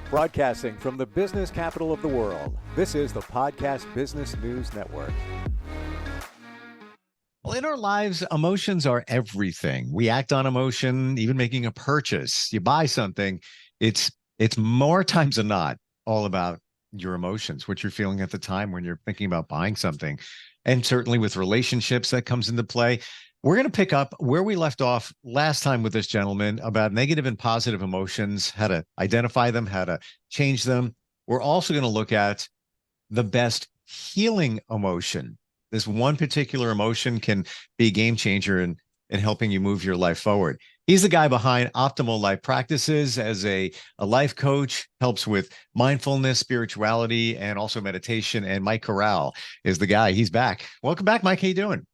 Broadcasting from the business capital of the world, this is the Podcast Business News Network. Well, in our lives, emotions are everything. We act on emotion, even making a purchase. You buy something, it's more times than not all about your emotions, what you're feeling at the time when you're thinking about buying something. And certainly with relationships, that comes into play. We're going to pick up where we left off last time with this gentleman about negative and positive emotions, how to identify them, how to change them. We're also going to look at the best healing emotion. This one particular emotion can be a game changer in helping you move your life forward. He's the guy behind OptimaLife practices as a life coach, helps with mindfulness, spirituality, and also meditation. And Mike Corral is the guy. He's back. Welcome back, Mike. How you doing?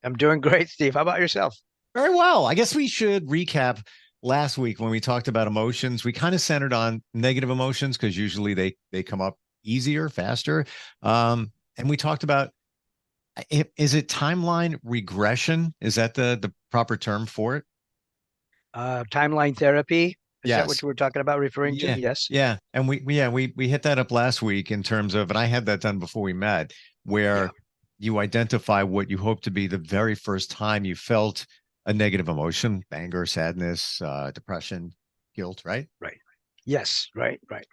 I'm doing great, Steve. How about yourself? Very well. I guess we should recap last week when we talked about emotions. We kind of centered on negative emotions because usually they come up easier, faster. And we talked about, is it timeline regression? Is that the proper term for it? Timeline therapy. Is that what Yes. you were talking about, referring to? Yeah. Yes. Yeah. And we hit that up last week in terms of, and I had that done before we met, Yeah. where you identify what you hope to be the very first time you felt a negative emotion, anger, sadness, depression, guilt, right? Right. Yes. Right. Right.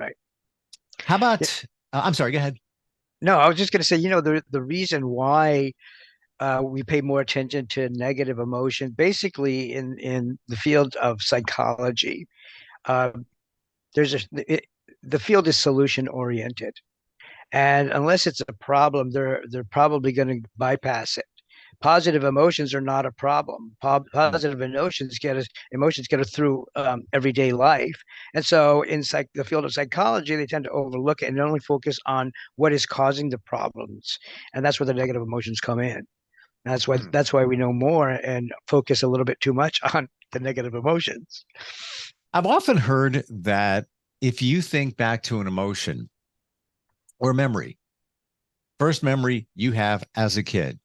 How Yeah. about, I'm sorry, go ahead. No, I was just going to say, the reason why we pay more attention to negative emotion, basically in the field of psychology, uh, there's the field is solution oriented, and unless it's a problem, they're probably going to bypass it. Positive emotions are not a problem. Mm, Positive emotions get us through everyday life. And so in the field of psychology, they tend to overlook it and only focus on what is causing the problems. And that's where the negative emotions come in. mm. That's why we know more and focus a little bit too much on the negative emotions. I've often heard that if you think back to an emotion or memory, first memory you have as a kid,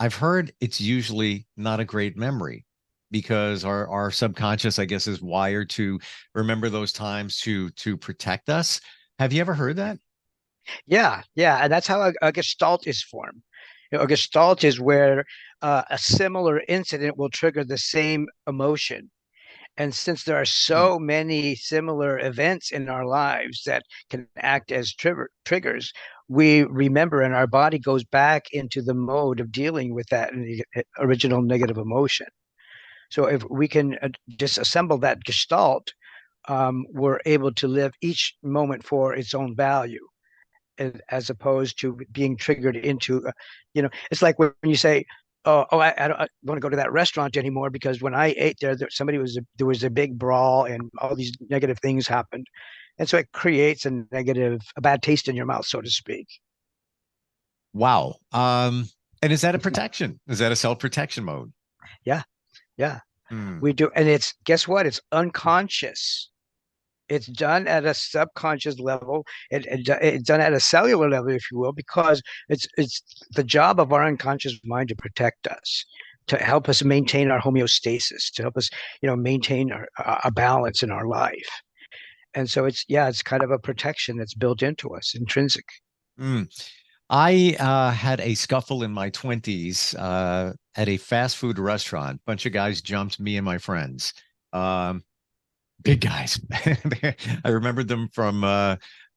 I've heard it's usually not a great memory because our subconscious, I guess, is wired to remember those times to protect us. Have you ever heard that? Yeah, and that's how a gestalt is formed. A gestalt is where a similar incident will trigger the same emotion. And since there are Hmm. so many similar events in our lives that can act as triggers, we remember and our body goes back into the mode of dealing with that original negative emotion. So if we can disassemble that gestalt, we're able to live each moment for its own value, as opposed to being triggered into, it's like when you say, oh, I don't want to go to that restaurant anymore because when I ate there was a big brawl and all these negative things happened. And so it creates a bad taste in your mouth, so to speak. Wow. And is that a protection? Is that a self-protection mode? Yeah, yeah, Hmm. we do. And guess what? It's unconscious. It's done at a subconscious level. It's done at a cellular level, if you will, because it's the job of our unconscious mind to protect us, to help us maintain our homeostasis, to help us, maintain our balance in our life. And so it's kind of a protection that's built into us, intrinsic. Hmm. I had a scuffle in my 20s at a fast food restaurant. Bunch of guys jumped me and my friends. Um, Big guys. I remembered them from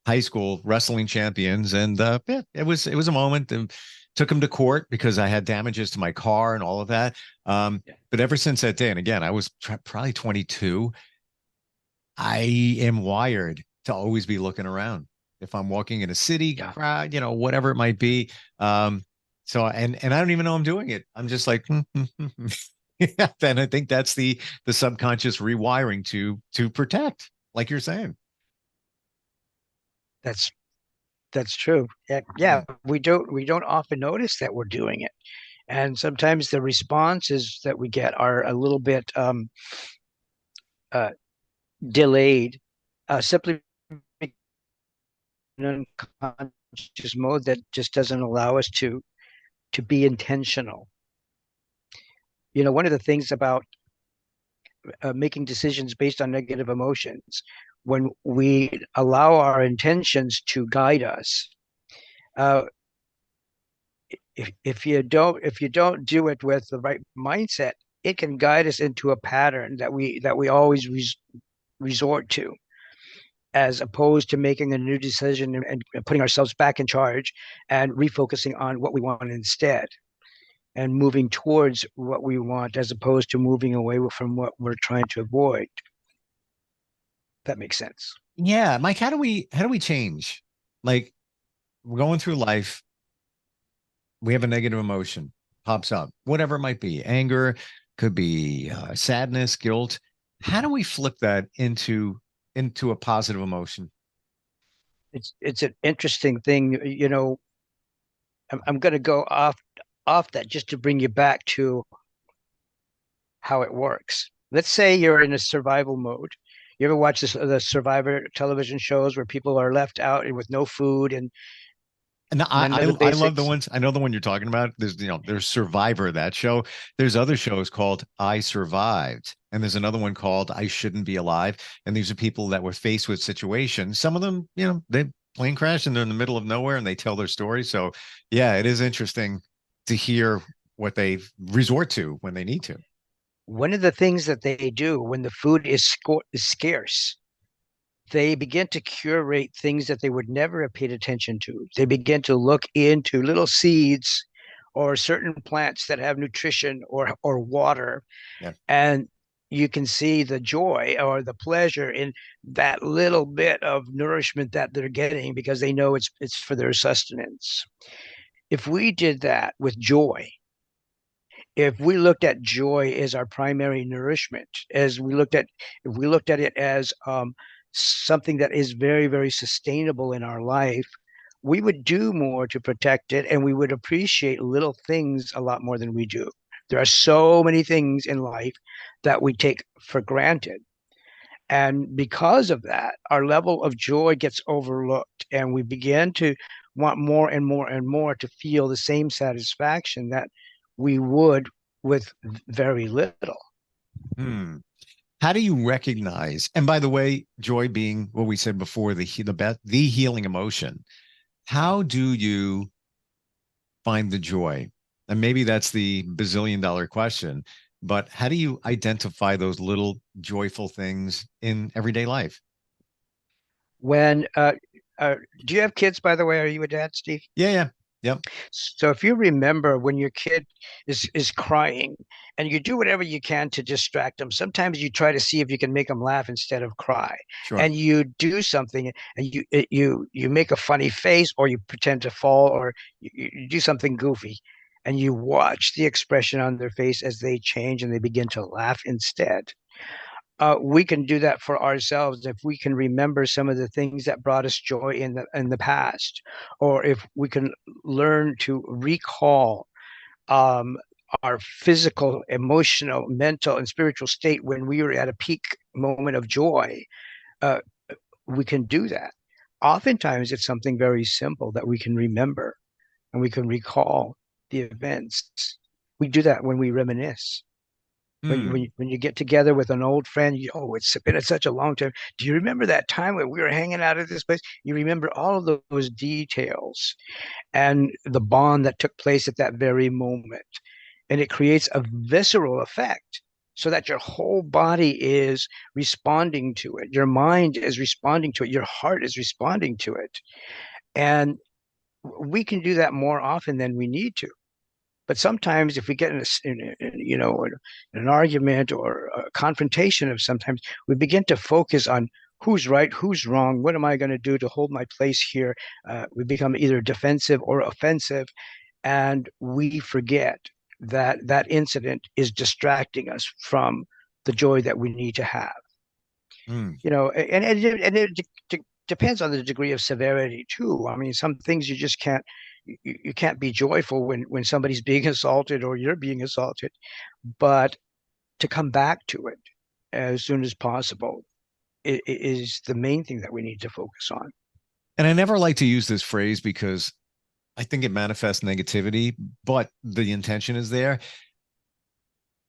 high school, wrestling champions, and yeah, it was a moment. And took them to court because I had damages to my car and all of that. Yeah. But ever since that day, and again, I was probably 22. I am wired to always be looking around. If I'm walking in a city, Yeah. crowd, whatever it might be. So and I don't even know I'm doing it. I'm just like, yeah. Then I think that's the subconscious rewiring to protect, like you're saying. That's that's true. Yeah, Mm, yeah. We don't often notice that we're doing it, and sometimes the responses that we get are a little bit uh, delayed, simply an unconscious mode that just doesn't allow us to be intentional. One of the things about making decisions based on negative emotions, when we allow our intentions to guide us. Uh, if you don't do it with the right mindset, it can guide us into a pattern that we always resort to, as opposed to making a new decision and putting ourselves back in charge and refocusing on what we want instead and moving towards what we want as opposed to moving away from what we're trying to avoid. That makes sense. Yeah, Mike, how do we change? Like, we're going through life, we have a negative emotion pops up, whatever it might be, anger, could be sadness, guilt. How do we flip that into a positive emotion? It's an interesting thing. I'm going to go off that just to bring you back to how it works. Let's say you're in a survival mode. You ever watch the Survivor television shows where people are left out and with no food and And none of the I love the basics? ones. I know the one you're talking about. There's Survivor, that show. There's other shows called I Survived, and there's another one called I Shouldn't Be Alive. And these are people that were faced with situations. Some of them, they plane crash and they're in the middle of nowhere and they tell their story. So yeah, it is interesting to hear what they resort to when they need to. One of the things that they do when the food is scarce, they begin to curate things that they would never have paid attention to. They begin to look into little seeds or certain plants that have nutrition or water, Yeah. and you can see the joy or the pleasure in that little bit of nourishment that they're getting because they know it's for their sustenance. If we did that with joy, if we looked at joy as our primary nourishment, if we looked at it as something that is very, very sustainable in our life, we would do more to protect it and we would appreciate little things a lot more than we do. There are so many things in life that we take for granted. And because of that, our level of joy gets overlooked, and we begin to want more and more and more to feel the same satisfaction that we would with very little. Hmm. How do you recognize? And by the way, joy being what we said before, the healing emotion. How do you find the joy? And maybe that's the bazillion-dollar question, but how do you identify those little joyful things in everyday life? When uh, do you have kids, by the way? Are you a dad, Steve? Yeah, yeah. Yep. So if you remember when your kid is crying and you do whatever you can to distract them, sometimes you try to see if you can make them laugh instead of cry. Sure. And you do something and you make a funny face or you pretend to fall or you do something goofy and you watch the expression on their face as they change and they begin to laugh instead. We can do that for ourselves if we can remember some of the things that brought us joy in the past, or if we can learn to recall um, our physical, emotional, mental, and spiritual state when we were at a peak moment of joy. Uh, we can do that. Oftentimes, it's something very simple that we can remember and we can recall the events. We do that when we reminisce Hmm. when you get together with an old friend, it's been such a long time. Do you remember that time when we were hanging out at this place? You remember all of those details and the bond that took place at that very moment. And it creates a visceral effect so that your whole body is responding to it. Your mind is responding to it. Your heart is responding to it. And we can do that more often than we need to. But sometimes, if we get in an argument or a confrontation of sometimes, we begin to focus on who's right, who's wrong, what am I going to do to hold my place here? We become either defensive or offensive, and we forget that that incident is distracting us from the joy that we need to have. Hmm. And it depends on the degree of severity too. I mean, some things you just you can't be joyful when somebody's being assaulted or you're being assaulted, but to come back to it as soon as possible is the main thing that we need to focus on. And I never like to use this phrase because I think it manifests negativity, but the intention is there.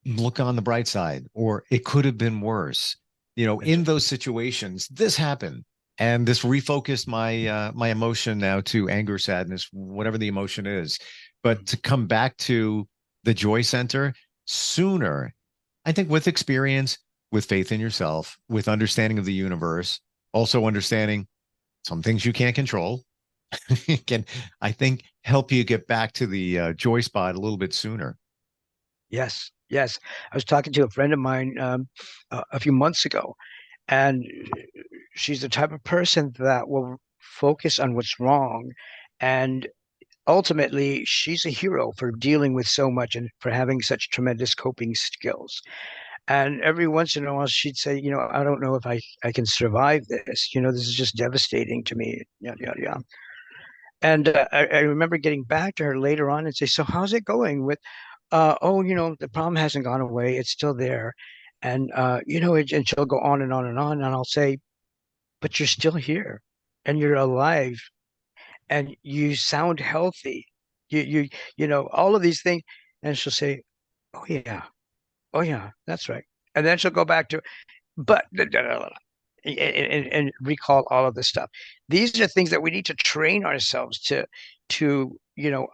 Look on the bright side, or it could have been worse. in those situations, this happened. And this refocused my emotion now to anger, sadness, whatever the emotion is. But to come back to the joy center sooner, I think with experience, with faith in yourself, with understanding of the universe, also understanding some things you can't control, can, I think, help you get back to the joy spot a little bit sooner. Yes, yes. I was talking to a friend of mine a few months ago, and she's the type of person that will focus on what's wrong. And ultimately, she's a hero for dealing with so much and for having such tremendous coping skills. And every once in a while, she'd say, I don't know if I can survive this. This is just devastating to me. Yeah, yeah, yeah. And I remember getting back to her later on and say, so how's it going with, oh, the problem hasn't gone away. It's still there. And, and she'll go on and on and on. And I'll say, but you're still here and you're alive and you sound healthy. All of these things. And she'll say, oh, yeah. Oh, yeah, that's right. And then she'll go back to, but, and recall all of this stuff. These are things that we need to train ourselves to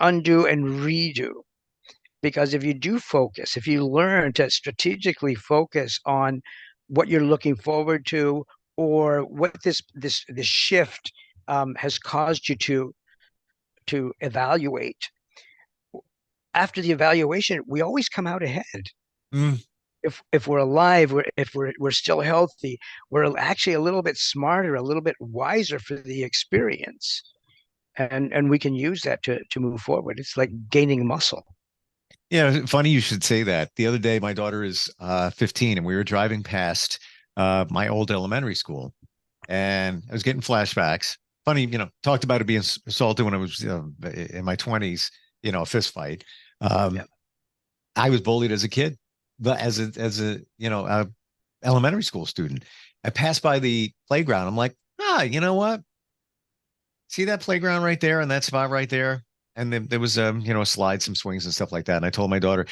undo and redo. Because if you do focus, if you learn to strategically focus on what you're looking forward to, or what this shift has caused you to evaluate, after the evaluation, we always come out ahead. Mm. If we're alive, if we're still healthy, we're actually a little bit smarter, a little bit wiser for the experience, and we can use that to move forward. It's like gaining muscle. Yeah, funny you should say that. The other day, my daughter is 15, and we were driving past my old elementary school, and I was getting flashbacks. Funny, talked about it being assaulted when I was in my 20s, a fist fight. Yeah. I was bullied as a kid, but as a elementary school student. I passed by the playground. I'm like, you know what? See that playground right there and that spot right there? And then there was a slide, some swings and stuff like that. And I told my daughter,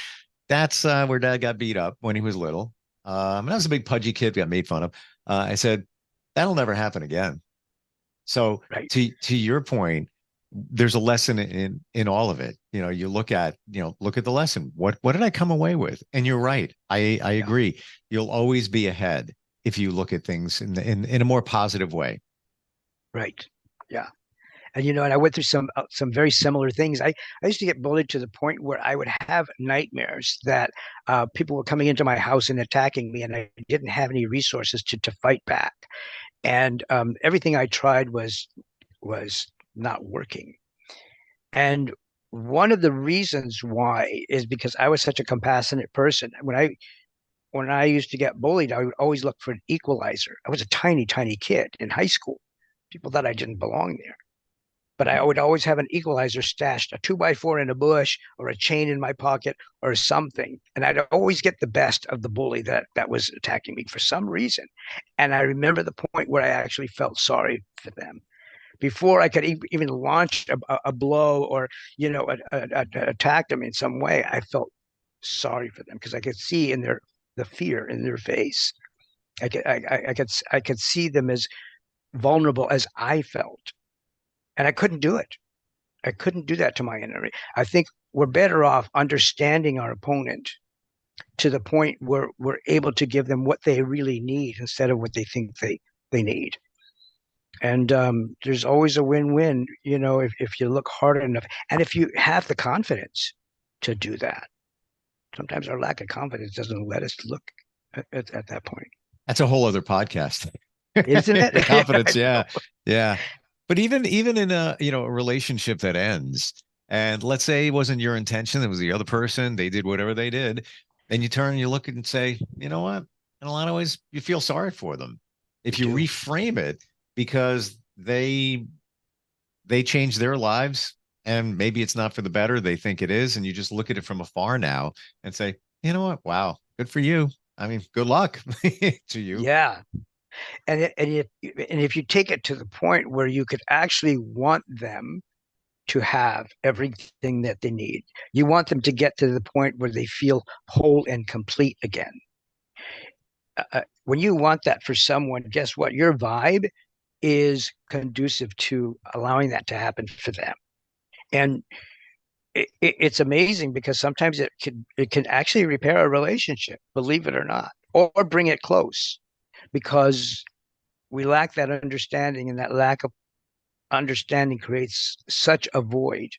that's where dad got beat up when he was little. And I was a big pudgy kid, got made fun of. I said, that'll never happen again. So Right. to your point, there's a lesson in all of it. You look at the lesson. What did I come away with? And you're right. I Yeah. agree. You'll always be ahead if you look at things in a more positive way. Right. Yeah. And I went through some very similar things. I used to get bullied to the point where I would have nightmares that people were coming into my house and attacking me, and I didn't have any resources to fight back. And everything I tried was not working. And one of the reasons why is because I was such a compassionate person. When I used to get bullied, I would always look for an equalizer. I was a tiny, tiny kid in high school. People thought I didn't belong there. But I would always have an equalizer stashed, a 2x4 in a bush or a chain in my pocket or something. And I'd always get the best of the bully that was attacking me for some reason. And I remember the point where I actually felt sorry for them. Before I could even launch a blow or, attack them in some way, I felt sorry for them because I could see the fear in their face. I could see them as vulnerable as I felt, and I couldn't do it. I couldn't do that to my enemy. I think we're better off understanding our opponent to the point where we're able to give them what they really need instead of what they think they need. And there's always a win-win, if you look hard enough and if you have the confidence to do that. Sometimes our lack of confidence doesn't let us look at that point. That's a whole other podcast. Isn't it? The confidence, yeah. Yeah. But even in a relationship that ends, and let's say it wasn't your intention, it was the other person, they did whatever they did, and you turn and you look and say, you know what? In a lot of ways, you feel sorry for them. If you reframe it because they changed their lives and maybe it's not for the better, they think it is, and you just look at it from afar now and say, you know what? Wow, good for you. I mean, good luck to you. Yeah. And if you take it to the point where you could actually want them to have everything that they need, you want them to get to the point where they feel whole and complete again. when you want that for someone, guess what? Your vibe is conducive to allowing that to happen for them. And it's amazing because sometimes it can actually repair a relationship, believe it or not, or bring it close because we lack that understanding, and that lack of understanding creates such a void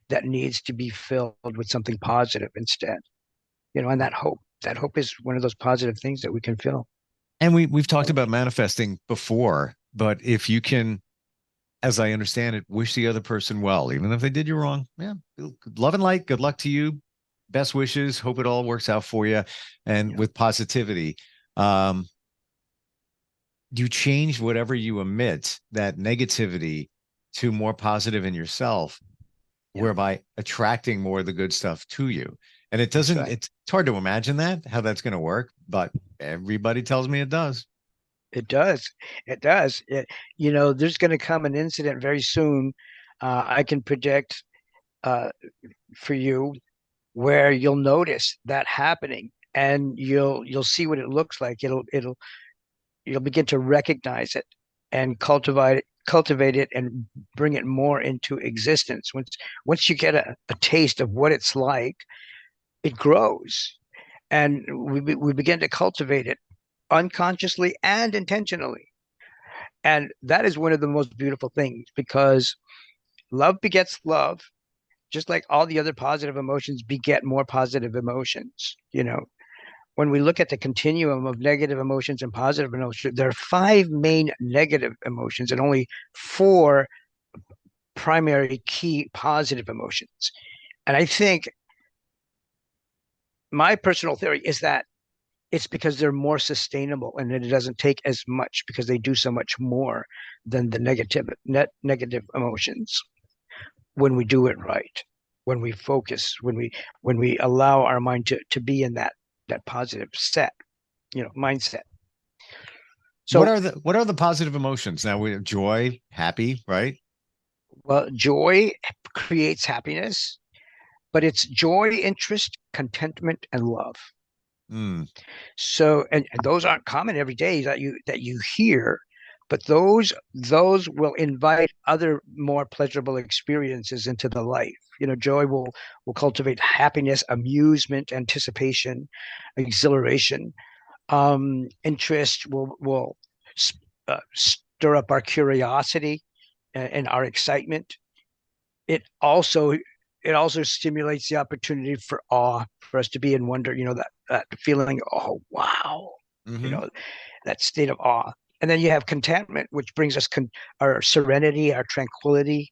that needs to be filled with something positive instead. And that hope is one of those positive things that we can feel. And we've talked about manifesting before, but if you can, as I understand it, wish the other person well, even if they did you wrong. Yeah. Love and light. Good luck to you. Best wishes. Hope it all works out for you. And Yeah. with positivity, um, you change whatever you emit, that negativity, to more positive in yourself, Yeah. whereby attracting more of the good stuff to you. And it That's doesn't, right. it's hard to imagine that, how that's going to work, but everybody tells me it does. It does. It does. There's going to come an incident very soon. I can predict uh, for you where you'll notice that happening, and you'll see what it looks like. You'll begin to recognize it and cultivate it and bring it more into existence. Once you get a taste of what it's like, it grows, and we begin to cultivate it unconsciously and intentionally. And that is one of the most beautiful things because love begets love, just like all the other positive emotions beget more positive emotions. When we look at the continuum of negative emotions and positive emotions, there are five main negative emotions and only four primary key positive emotions. And I think my personal theory is that it's because they're more sustainable and it doesn't take as much because they do so much more than the negative emotions when we do it right, when we focus, when we allow our mind to be in that positive mindset. What So, are the positive emotions? Now we have joy, happy, right? well, joy creates happiness, but it's joy, interest, contentment, and love. Mm, So, and those aren't common every day that you hear, but those will invite other more pleasurable experiences into the life. Joy will cultivate happiness, amusement, anticipation, exhilaration. Interest will stir up our curiosity and our excitement. It also it also stimulates the opportunity for awe, for us to be in wonder. That feeling, oh wow, you hmm know that state of awe. And then you have contentment, which brings us our serenity, our tranquility,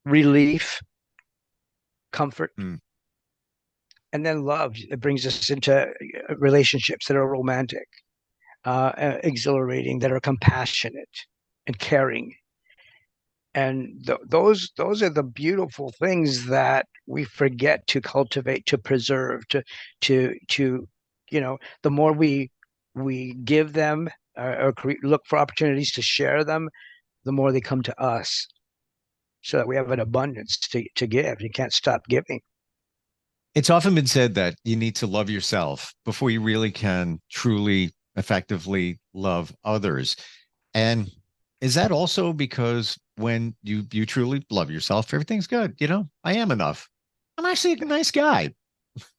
relief, comfort. mm. And then love, it brings us into relationships that are romantic, exhilarating, that are compassionate and caring. And those are the beautiful things that we forget to cultivate, to preserve, to the more we give them, or look for opportunities to share them, the more they come to us, so that we have an abundance to give. You can't stop giving. It's often been said that you need to love yourself before you really can truly effectively love others. And is that also because when you truly love yourself, everything's good? I am enough. I'm actually a nice guy.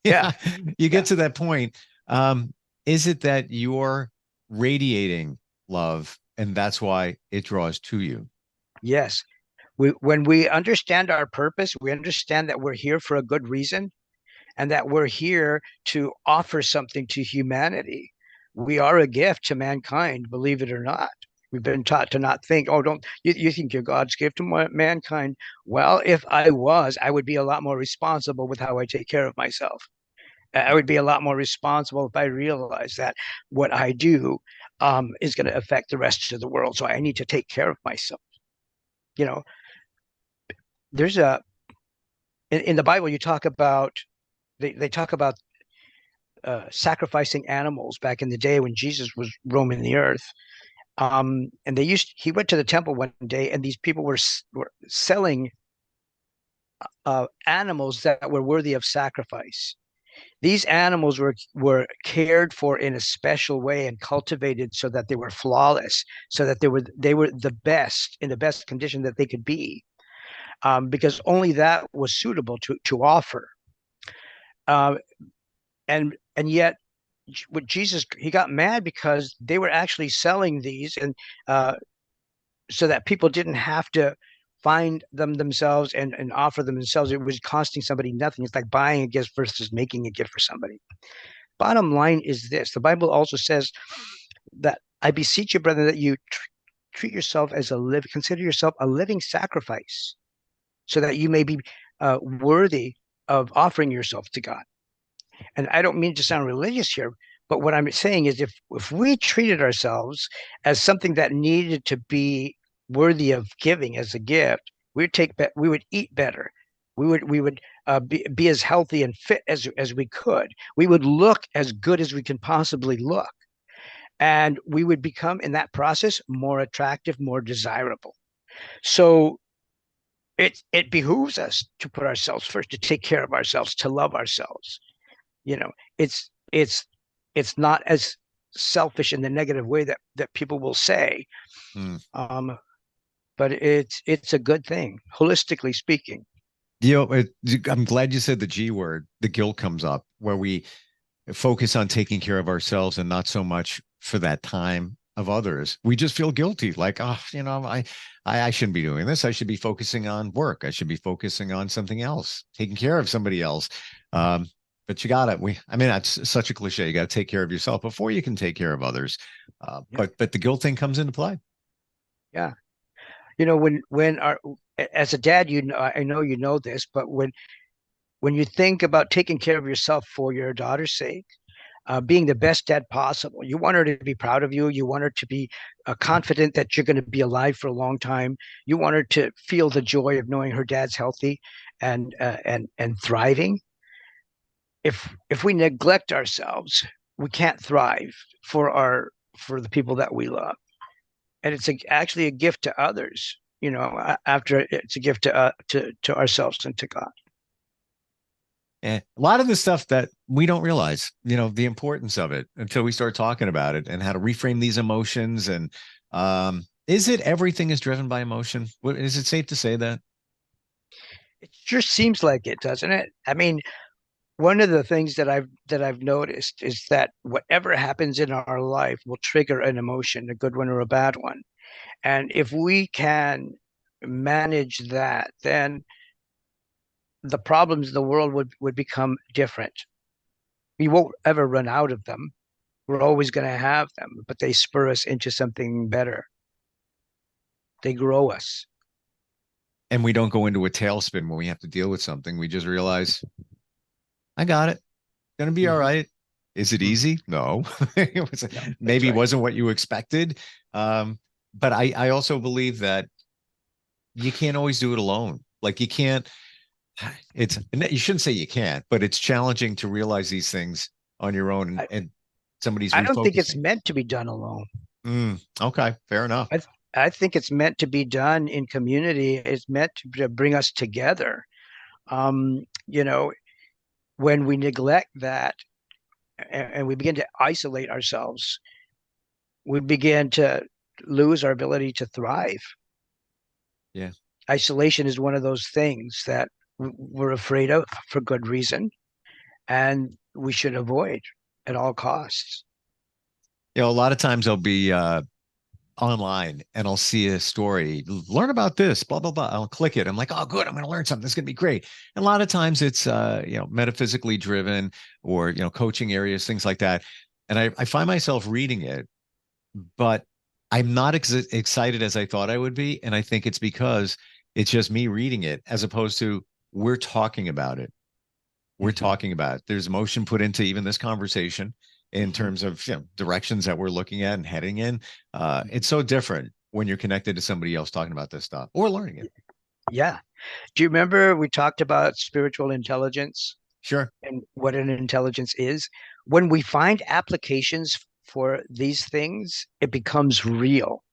Yeah, Yeah, you get yeah, to that point. Um, is it that you're radiating love and that's why it draws to you? yes. When we understand our purpose, we understand that we're here for a good reason, and that we're here to offer something to humanity. We are a gift to mankind, believe it or not. We've been taught to not think, oh, don't you think you're God's gift to mankind? Well, if I was, I would be a lot more responsible with how I take care of myself. I would be a lot more responsible if I realized that what I do is going to affect the rest of the world. So I need to take care of myself. You know, there's in the Bible, you talk about they talk about sacrificing animals back in the day when Jesus was roaming the earth. And he went to the temple one day, and these people were selling animals that were worthy of sacrifice. These animals were cared for in a special way and cultivated so that they were flawless, so that they were the best, in the best condition that they could be, because only that was suitable to offer. Uh, and yet, with Jesus, he got mad because they were actually selling these, and uh, so that people didn't have to find them themselves and offer them themselves. It was costing somebody nothing. It's like buying a gift versus making a gift for somebody. Bottom line is this: the Bible also says that I beseech you, brother, that you treat yourself as consider yourself a living sacrifice, so that you may be worthy of offering yourself to God. And I don't mean to sound religious here, but what I'm saying is if we treated ourselves as something that needed to be worthy of giving as a gift, we would eat better. We would be as healthy and fit as we could. We would look as good as we can possibly look. And we would become, in that process, more attractive, more desirable. So it behooves us to put ourselves first, to take care of ourselves, to love ourselves. You know, it's not as selfish in the negative way that people will say, Hmm. but it's a good thing, holistically speaking. I'm glad you said the G word. The guilt comes up where we focus on taking care of ourselves and not so much for that time of others. We just feel guilty, like, oh, I shouldn't be doing this. I should be focusing on work. I should be focusing on something else, taking care of somebody else. But you got it. I mean, that's such a cliche. You got to take care of yourself before you can take care of others. Yeah, But the guilt thing comes into play. yeah. When our as a dad, I know you know this, but when you think about taking care of yourself for your daughter's sake, being the best dad possible. You want her to be proud of you. You want her to be confident that you're going to be alive for a long time. You want her to feel the joy of knowing her dad's healthy and thriving. If we neglect ourselves, we can't thrive for the people that we love. And it's actually a gift to others. After it's a gift to ourselves and to God. And a lot of the stuff that we don't realize, the importance of it until we start talking about it and how to reframe these emotions. And is it everything is driven by emotion? Is it safe to say that? It sure seems like it, doesn't it? I mean, one of the things that I've noticed is that whatever happens in our life will trigger an emotion, a good one or a bad one. And if we can manage that, then the problems in the world would become different. We won't ever run out of them. We're always going to have them, but they spur us into something better. They grow us. And we don't go into a tailspin when we have to deal with something. We just realize, I got it. Gonna be all Mhm. right. Is it Mhm. easy? No. No, that's Maybe it right. wasn't what you expected. But I also believe that you can't always do it alone. Like you can't, you shouldn't say you can't, but it's challenging to realize these things on your own I, and somebody's I don't think it's refocusing. meant to be done alone. Okay, fair enough. I think it's meant to be done in community. It's meant to bring us together. Um, you know, when we neglect that and we begin to isolate ourselves, we begin to lose our ability to thrive. Yeah. Isolation is one of those things that we're afraid of for good reason, and we should avoid at all costs. A lot of times I'll be online and I'll see a story, learn about this, blah, blah, blah. I'll click it. I'm like, oh, good. I'm going to learn something. This is going to be great. And a lot of times it's, metaphysically driven or, coaching areas, things like that. And I find myself reading it, but I'm not excited as I thought I would be. And I think it's because it's just me reading it as opposed to we're talking about it. We're Mhm. talking about. There's emotion put into even this conversation in Mhm. terms of directions that we're looking at and heading in. It's so different when you're connected to somebody else talking about this stuff or learning it. Yeah. Do you remember we talked about spiritual intelligence Sure. and what an intelligence is? When we find applications for these things, it becomes real.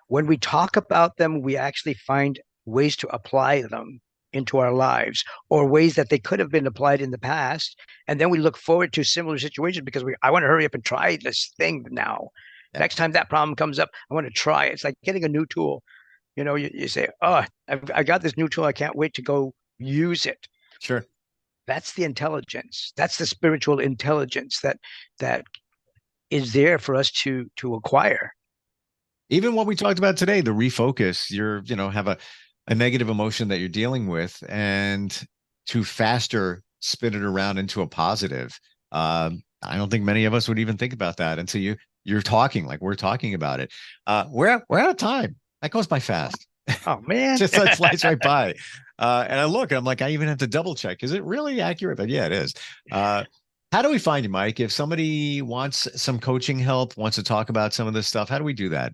When we talk about them, we actually find ways to apply them. into our lives, or ways that they could have been applied in the past. And then we look forward to similar situations because I want to hurry up and try this thing now. Yeah. Next time that problem comes up, I want to try it. It's like getting a new tool. You say, oh, I got this new tool. I can't wait to go use it. Sure. That's the intelligence. That's the spiritual intelligence that is there for us to acquire. Even what we talked about today, the refocus, have a negative emotion that you're dealing with, and to faster spin it around into a positive. I don't think many of us would even think about that until you're talking like we're talking about it. We're out of time. That goes by fast. Oh man. Just that slides right by. And I'm like, I even have to double check. Is it really accurate? But yeah, it is. How do we find you, Mike? If somebody wants some coaching help, wants to talk about some of this stuff, how do we do that?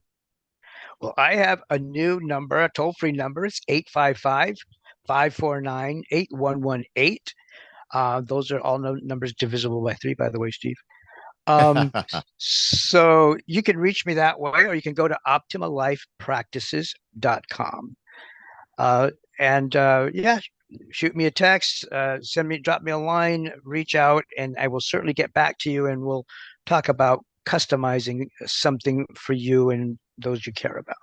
Well, I have a new number, a toll-free number. It's 855-549-8118. Those are all numbers divisible by 3, by the way, Steve. So you can reach me that way, or you can go to OptimaLifePractices.com. Shoot me a text, drop me a line, reach out, and I will certainly get back to you, and we'll talk about customizing something for you and those you care about.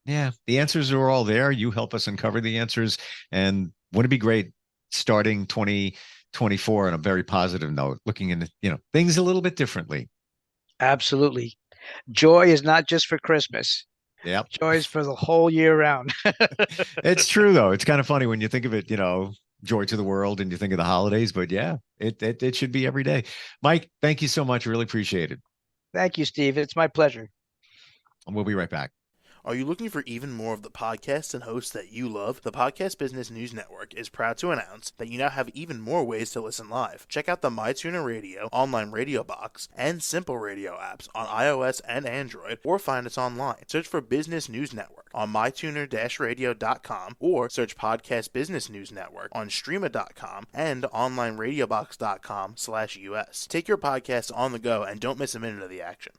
Yeah, the answers are all there. You help us uncover the answers. And wouldn't it be great starting 2024 on a very positive note, looking into, things a little bit differently? Absolutely. Joy is not just for Christmas. Yep. Joy is for the whole year round. It's true, though. It's kind of funny when you think of it, joy to the world, and you think of the holidays, but yeah, it should be every day. Mike, thank you so much. I really appreciate it. Thank you, Steve. It's my pleasure. And we'll be right back. Are you looking for even more of the podcasts and hosts that you love? The Podcast Business News Network is proud to announce that you now have even more ways to listen live. Check out the MyTuner Radio, online radio box, and Simple Radio apps on iOS and Android, or find us online. Search for Business News Network on mytuner-radio.com, or search Podcast Business News Network on streama.com and onlineradiobox.com/US. Take your podcast on the go and don't miss a minute of the action.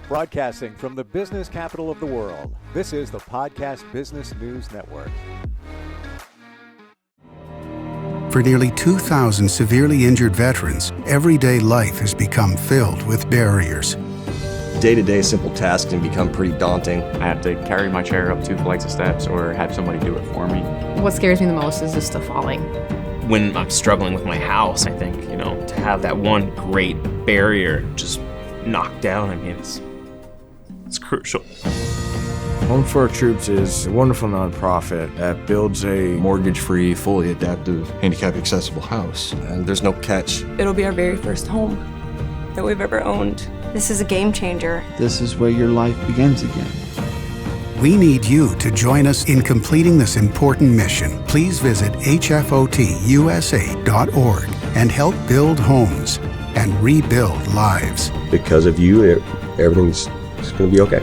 Broadcasting from the business capital of the world, this is the Podcast Business News Network. For nearly 2,000 severely injured veterans, everyday life has become filled with barriers. Day-to-day simple tasks can become pretty daunting. I have to carry my chair up 2 flights of steps or have somebody do it for me. What scares me the most is just the falling. When I'm struggling with my house, I think, to have that one great barrier just knocked down, it's crucial. Home for Our Troops is a wonderful nonprofit that builds a mortgage-free, fully adaptive, handicap-accessible house. And there's no catch. It'll be our very first home that we've ever owned. This is a game changer. This is where your life begins again. We need you to join us in completing this important mission. Please visit hfotusa.org and help build homes and rebuild lives. Because of you, everything's going to be okay.